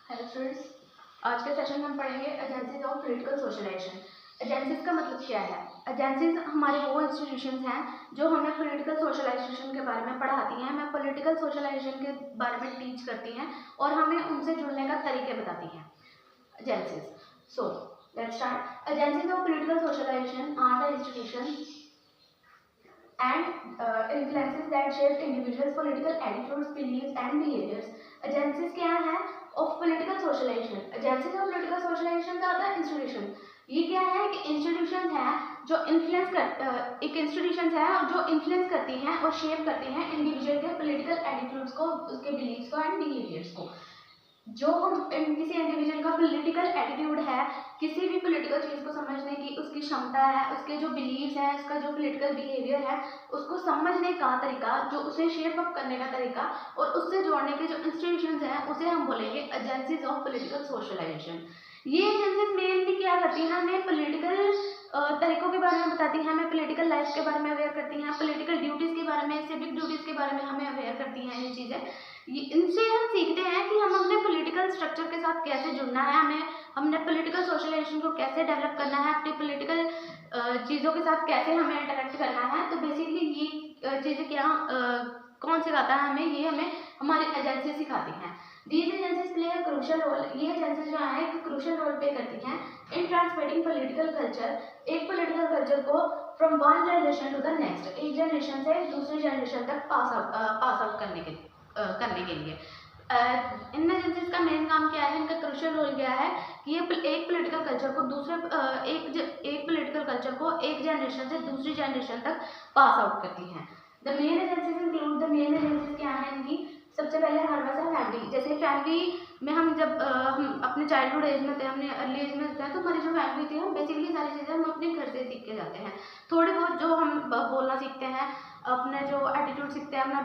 Hello students, आज के session में हम पढ़ेंगे agencies of political socialisation. Agencies का मतलब क्या है? एजेंसीज हमारे वो इंस्टीट्यूशंस हैं जो हमें पॉलिटिकल सोशलाइजेशन के बारे में पढ़ाती हैं, हमें पॉलिटिकल सोशलाइजेशन के बारे में टीच करती हैं और हमें उनसे जुड़ने का तरीके बताती हैं। Agencies, so let's start. Agencies of political socialisation are the institutions and influences that shape individuals' political attitudes, beliefs and behaviors. Agencies क्या है? Of political socialization. Agencies of political socialization are the institution. ये क्या है कि institutions हैं जो एक institutions है जो influence करती हैं और shape करती हैं individual के political attitudes को, उसके beliefs को and behaviors को। जो हम किसी इंडिविजुअल का पॉलिटिकल एटीट्यूड है, किसी भी पॉलिटिकल चीज़ को समझने की उसकी क्षमता है, उसके जो बिलीव्स हैं, उसका जो पॉलिटिकल बिहेवियर है, उसको समझने का तरीका, जो उसे शेप अप करने का तरीका और उससे जोड़ने के जो इंस्टीट्यूशंस हैं, उसे हम बोलेंगे एजेंसीज ऑफ पॉलिटिकल सोशलाइजेशन। ये एजेंसीज मेनली क्या करती हैं? हमें पॉलिटिकल तरीकों के बारे में बताती हैं, हमें पॉलिटिकल लाइफ के बारे में अवेयर करती हैं, पॉलिटिकल ड्यूटीज़ के बारे में, सिविक ड्यूटीज़ के बारे में हमें अवेयर करती हैं। ये चीज़ें इनसे हम सीखते हैं कि हम अपने पॉलिटिकल स्ट्रक्चर के साथ कैसे जुड़ना है, हमने पॉलिटिकल सोशलाइजेशन को कैसे डेवलप करना है, अपनी पॉलिटिकल चीज़ों के साथ कैसे हमें इंटरेक्ट करना है। तो बेसिकली ये चीज़ें क्या कौन सिखाता है हमें? ये हमें हमारी एजेंसी सिखाती हैं। These agencies play a crucial role. ये एजेंसीज जो है एक क्रूशियल रोल प्ले करती हैं इन ट्रांसमिटिंग पॉलिटिकल कल्चर, एक पॉलिटिकल कल्चर को from one generation to the next, एक जनरेशन से दूसरी जनरेशन तक पास आउट करने के लिए। इन एजेंसीज का मेन काम क्या है? इनका क्रूशियल रोल क्या है कि ये एक पॉलिटिकल कल्चर को एक पॉलिटिकल कल्चर को एक जनरेशन से दूसरी जनरेशन तक पास आउट करती हैं। The main agencies include, the main agencies क्या है इनकी? सबसे पहले हमारे पास है फैमिली। जैसे फैमिली में हम जब हम अपने चाइल्डहुड एज में थे, हमने अर्ली एज में थे, तो हमारी जो फैमिली थी, हम बेसिकली सारी चीज़ें हम अपने घर से सीख के जाते हैं। थोड़ी बहुत जो हम बोलना सीखते हैं, अपने जो एटीट्यूड सीखते हैं, अपना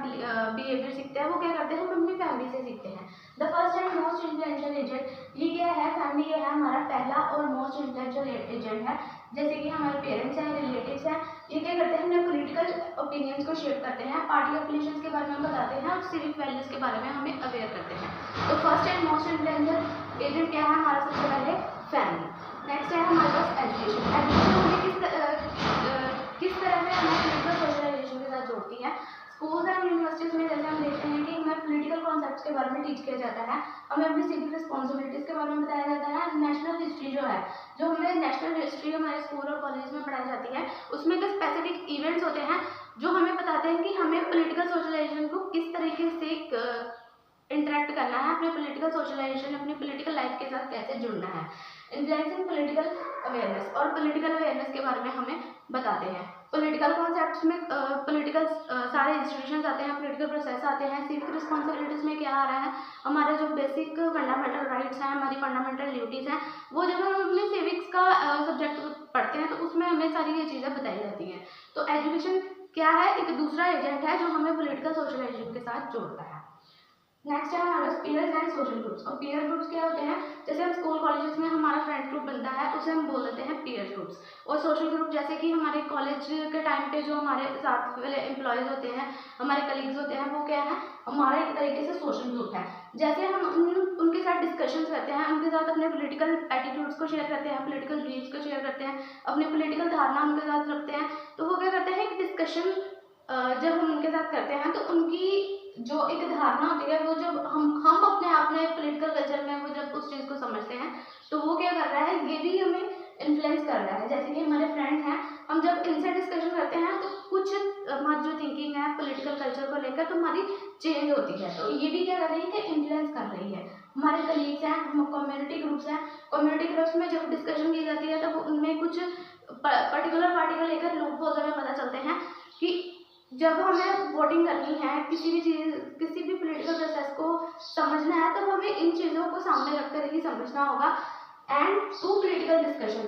बिहेवियर सीखते हैं, वो क्या करते हैं? हम अपनी फैमिली से सीखते हैं। The first and most influential agent, ये क्या है? फैमिली ये है हमारा पहला और मोस्ट इन्फ्लुएंशियल एजेंट है। जैसे कि हमारे पेरेंट्स हैं, रिलेटिव्स हैं, ये क्या करते हैं? हमें पॉलिटिकल ओपिनियंस को शेप करते हैं, पार्टी एफिलिएशंस के बारे में बताते हैं और सिविक वैल्यूज के बारे में हमें अवेयर करते हैं। तो first and most influential agent क्या है हमारा? सबसे पहले फैमिली। नेक्स्ट है हमारे पास एजुकेशन। एजुकेशन हमें किस तरह से हमें पॉलिटिकल सोशलाइजेशन के साथ जोड़ती है? स्कूल्स एंड यूनिवर्सिटीज़ में जैसे हम देखते हैं कि हमें पॉलिटिकल कॉन्सेप्ट्स के बारे में टीच किया जाता है, हमें अपनी सिविक रिस्पॉन्सिबिलिटीज़ के बारे में बताया जाता है। नेशनल हिस्ट्री जो है, जो हमें नेशनल हिस्ट्री हमारे स्कूल और कॉलेज में पढ़ाई जाती है, उसमें कुछ स्पेसिफिक इवेंट्स होते हैं जो हमें बताते हैं कि हमें पॉलिटिकल सोशलाइजेशन को किस तरीके से इंटरेक्ट करना है, अपने पॉलिटिकल सोशलाइजेशन, अपनी पॉलिटिकल लाइफ के साथ कैसे जुड़ना है। इन्फ्लुएंसिंग पॉलिटिकल अवेयरनेस, और पॉलिटिकल अवेयरनेस के बारे में हमें बताते हैं। पॉलिटिकल कॉन्सेप्ट्स में पॉलिटिकल सारे इंस्टीट्यूशंस आते हैं, पॉलिटिकल प्रोसेस आते हैं। सिविक रिस्पॉन्सिबिलिटीज़ में क्या आ रहा है? हमारे जो बेसिक फंडामेंटल राइट्स हैं, हमारी फंडामेंटल ड्यूटीज़ हैं, वो जब हम अपने सिविक्स का सब्जेक्ट पढ़ते हैं तो उसमें हमें सारी ये चीज़ें बताई जाती हैं। तो एजुकेशन क्या है? एक दूसरा एजेंट है जो हमें पॉलिटिकल सोशलाइजेशन के साथ जोड़ता है। नेक्स्ट है हमारे पीयर्स एंड सोशल ग्रुप्स। और पीयर ग्रुप्स क्या होते हैं? जैसे हम स्कूल कॉलेजेस में हमारा फ्रेंड ग्रुप बनता है, उसे हम बोल देते हैं पीयर ग्रुप्स। और सोशल ग्रुप जैसे कि हमारे कॉलेज के टाइम पे जो हमारे साथ वाले एम्प्लॉयज़ होते हैं, हमारे कलीग्स होते हैं, वो क्या है? हमारा एक तरीके से सोशल ग्रुप है। जैसे हम उनके साथ डिस्कशंस करते हैं, उनके साथ अपने पॉलिटिकल एटीट्यूड्स को शेयर करते हैं, पॉलिटिकल बिलीव्स को शेयर करते हैं, अपनी पॉलिटिकल धारणा उनके साथ रखते हैं, तो वो क्या करते हैं? एक डिस्कशन जब हम उनके साथ करते हैं तो उनकी जो एक धारणा होती है, वो जब हम अपने आप में पॉलिटिकल कल्चर में वो जब उस चीज़ को समझते हैं तो वो क्या कर रहा है? ये भी हमें इन्फ्लुएंस कर रहा है। जैसे कि हमारे फ्रेंड हैं, हम जब इनसे डिस्कशन करते हैं तो कुछ हमारी जो थिंकिंग है पॉलिटिकल कल्चर को लेकर तो हमारी चेंज होती है। तो ये भी क्या कर रही है कि इन्फ्लुएंस कर रही है। हमारे कलीग्स हैं, हम कम्युनिटी ग्रुप्स हैं, कम्युनिटी ग्रुप्स में जब डिस्कशन की जाती है तब उनमें कुछ पर्टिकुलर पार्टी को लेकर लूप होल्स हमें पता चलते हैं कि जब हमें वोटिंग करनी है, किसी भी पॉलिटिकल प्रोसेस को समझना है, तो हमें इन चीज़ों को सामने रखकर ही समझना होगा। एंड टू पॉलिटिकल डिस्कशन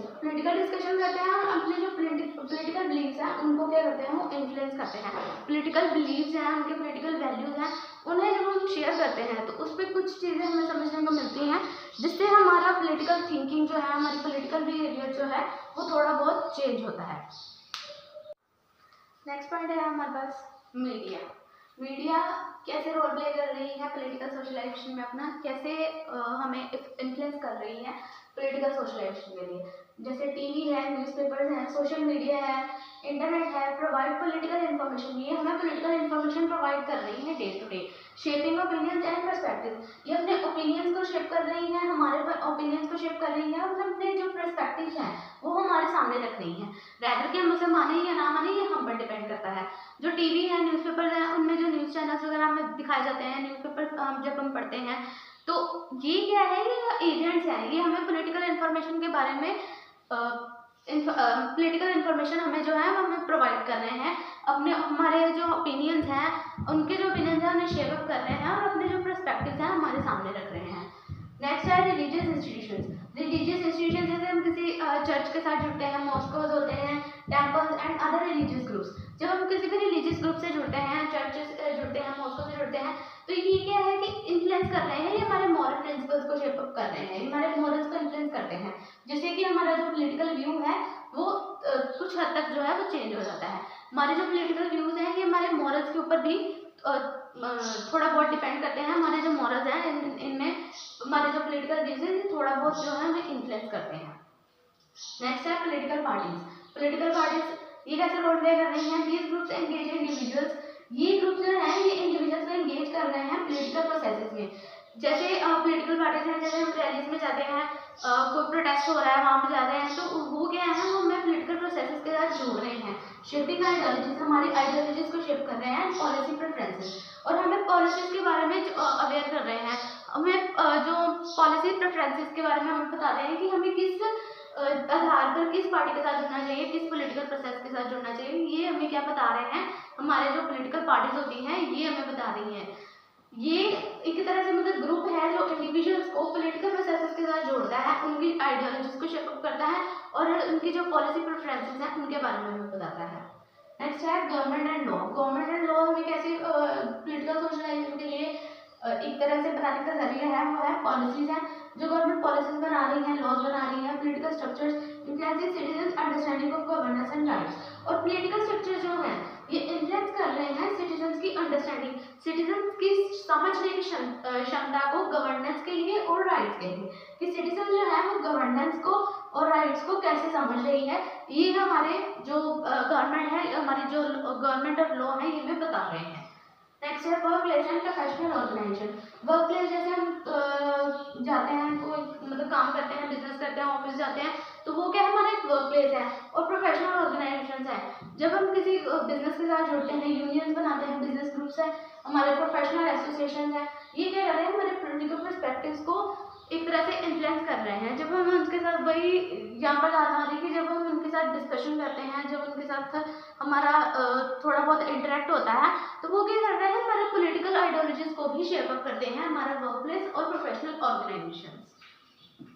करते हैं, अपने जो पॉलिटिकल बिलीव्स हैं उनको क्या करते हैं? वो इन्फ्लुएंस करते हैं। पॉलिटिकल बिलीव्स हैं, उनके पॉलिटिकल वैल्यूज़ हैं, उन्हें जब हम शेयर करते हैं तो उस पर कुछ चीज़ें हमें समझने को मिलती हैं, जिससे हमारा पॉलिटिकल थिंकिंग जो है, हमारी पॉलिटिकल बिहेवियर जो है, वो थोड़ा बहुत चेंज होता है। नेक्स्ट पॉइंट है हमारे पास मीडिया। मीडिया कैसे रोल प्ले कर रही है पॉलिटिकल सोशलाइजेशन में अपना, कैसे हमें इन्फ्लुएंस कर रही है पॉलिटिकल सोशलाइजेशन के लिए। जैसे टीवी है, न्यूज़पेपर्स हैं, सोशल मीडिया है, इंटरनेट है, प्रोवाइड पॉलिटिकल इन्फॉर्मेशन। ये हमें पॉलिटिकल इन्फॉर्मेशन प्रोवाइड कर रही है day to day, shaping opinions and perspective. ये अपने ओपिनियंस को शेप कर रही है, हमारे ओपिनियंस को शेप कर रही है, और अपने जो पर्सपेक्टिव हैं वो हमारे सामने रख रही है। रैदर कि हम उसे माने या ना माने, ये हम पर डिपेंड करता है। जो टीवी है, न्यूज़पेपर है, उनमें जो न्यूज़ चैनल्स वगैरह हमें दिखाए जाते हैं, न्यूज़पेपर जब हम पढ़ते हैं, तो ये क्या है, ये एजेंट्स हैं, ये हमें पॉलिटिकल इन्फॉर्मेशन के बारे में पॉलिटिकल इन्फॉर्मेशन हमें जो है वो हमें प्रोवाइड कर रहे हैं। अपने हमारे जो ओपिनियंस हैं, उनके जो ओपिनियंस हैं उन्हें शेयर अप कर रहे हैं, और अपने जो पर्सपेक्टिव्स हैं हमारे सामने रख रहे हैं। नेक्स्ट है रिलीजियस इंस्टीट्यूशंस। रिलीजियस इंस्टीट्यूशन जैसे हम किसी चर्च के साथ जुड़ते हैं, मॉस्कोज होते हैं, temples and other religious groups. जब हम किसी भी रिलीजियस ग्रुप से जुड़ते हैं, चर्च से जुड़ते हैं, मॉस्को से जुड़ते हैं, तो ये क्या है कि इन्फ्लुएंस कर रहे हैं, ये हमारे मॉरल प्रिंसिपल्स को शेप अप कर रहे हैं, हमारे मॉरल्स को इन्फ्लुएंस करते हैं। जैसे कि हमारा जो पॉलिटिकल व्यू है वो कुछ हद तक जो है वो चेंज हो जाता है। हमारे जो पॉलिटिकल व्यूज हैं ये हमारे मॉरल्स के ऊपर भी थोड़ा बहुत डिपेंड करते हैं। हमारे जो मॉरल्स हैं इनमें हमारे जो पॉलिटिकल व्यूज हैं थोड़ा बहुत जो है हमें इन्फ्लुएंस करते हैं। नेक्स्ट है पॉलिटिकल पार्टीज। पॉलिटिकल पार्टीज ये कैसे रोल प्ले कर रही हैं? These groups engage individuals. ये ग्रुप जो है ये इंडिविजुअल्स को एंगेज कर रहे हैं पॉलिटिकल प्रोसेसेस में। जैसे पॉलिटिकल पार्टीज हैं, जैसे हम रैलीज में जाते हैं, कोई प्रोटेस्ट हो रहा है वहाँ पे जा रहे हैं, तो वो क्या है, वो हमें पॉलिटिकल प्रोसेसेस के साथ जोड़ रहे हैं। शेपिंग आइडियोलॉजीज, हमारी आइडियोलॉजीज को शेप कर रहे हैं, पॉलिसी प्रेफरेंसेस, और हमें पॉलिसीज के बारे में अवेयर कर रहे हैं। हमें जो पॉलिसी प्रेफरेंसेस के बारे में हमें बता रहे हैं कि हमें किस आधार पर किस पार्टी के साथ जुड़ना चाहिए, किस पॉलिटिकल प्रोसेस के साथ जुड़ना चाहिए। ये हमें क्या बता रहे हैं, हमारे जो पॉलिटिकल पार्टीज होती हैं ये हमें बता रही हैं। ये एक तरह से मतलब ग्रुप है जो इंडिविजुअल्स को पॉलिटिकल प्रोसेसेस के साथ जोड़ता है, उनकी आइडियोलॉजीज को शेप अप करता है, और उनकी जो पॉलिसी प्रेफरेंसेस हैं उनके बारे में हमें बताता है। नेक्स्ट है government and law. Government and law हमें कैसे पॉलिटिकल सोशलाइजेशन के लिए एक तरह से बताने का जरिया है, वो है पॉलिसीज हैं। जो गवर्नमेंट पॉलिसीज बना रही है, लॉज बना रही है, political structures influencing citizens understanding of governance and rights. और पॉलिटिकल स्ट्रक्चर जो है ये इन्फ्लुएंस कर रहे हैं सिटीजंस की अंडरस्टैंडिंग, सिटीजंस की समझने की क्षमता को गवर्नेंस के लिए और राइट्स के लिए, कि सिटीजन जो है वो गवर्नेंस को और राइट्स को कैसे समझ रही है। ये हमारे जो गवर्नमेंट है, हमारी जो गवर्नमेंट और लॉ है, ये हमें बता रहे हैं। नेक्स्ट है work place and professional organisation. Work place जैसे हम जाते हैं, कोई मतलब काम करते हैं, बिजनेस करते हैं, ऑफिस जाते हैं, तो वो क्या हमारा एक वर्क प्लेस है। और प्रोफेशनल ऑर्गेनाइजेशन है, जब हम किसी बिजनेस के साथ जुड़ते हैं, यूनियंस बनाते हैं, बिजनेस ग्रुप्स है, हमारे प्रोफेशनल एसोसिएशन है, ये क्या कर रहे हैं, हमारे पॉलिटिकल पर्सपेक्टिव्स को एक तरह से इन्फ्लुएंस कर रहे हैं। जब हम उनके साथ वही यहाँ पर याद आ रही है कि जब हम उनके साथ डिस्कशन करते हैं, जब उनके साथ हमारा थोड़ा बहुत इंटरेक्ट होता है, तो वो क्या कर रहे हैं, हमारे पॉलिटिकल आइडियोलॉजीज को भी शेप अप करते हैं, हमारा वर्क प्लेस और प्रोफेशनल ऑर्गेनाइजेशन।